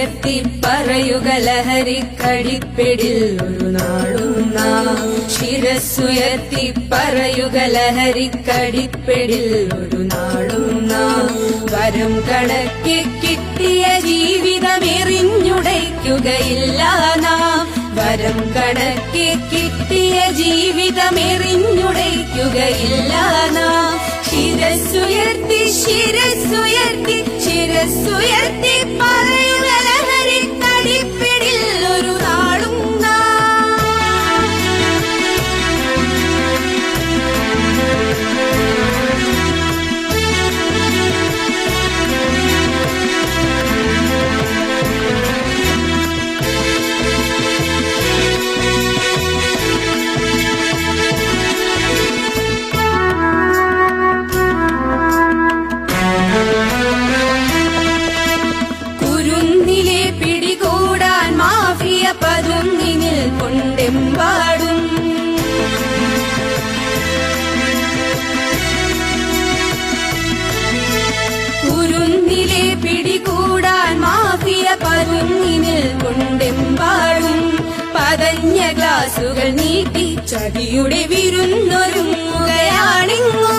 ശിരസ്സുയർത്തി പറയുക ലഹരിക്കടിപ്പിടിൽ ഒരു നാളും നാം. ശിരസ്സുയർത്തി പറയുക ലഹരിക്കടിപ്പിടിൽ ഒരു നാളും നാം. വരം കണക്കെ കിട്ടിയ ജീവിതമെറിഞ്ഞുടയ്ക്കുകയില്ല നാം. വരം കണക്കെ കിട്ടിയ ജീവിതമെറിഞ്ഞുടയ്ക്കുകയില്ല നാം. ശിരസ്സുയർത്തി ശിരസ്സുയർത്തി ശിരസ്സുയർത്തി പറയുക ലഹരിക്കടിപ്പിടിൽ ഒരു നാളും പതുങ്ങിനിൽ കൊണ്ടെമ്പാടും. കുരുന്നിലെ പിടികൂടാൻ മാഫിയ പതുങ്ങിനിൽ കൊണ്ടെമ്പാടും. പതഞ്ഞ ഗ്ലാസുകൾ നീട്ടി ചതിയുടെ വിരുന്നൊരുങ്ങുകയാണിങ്ങും.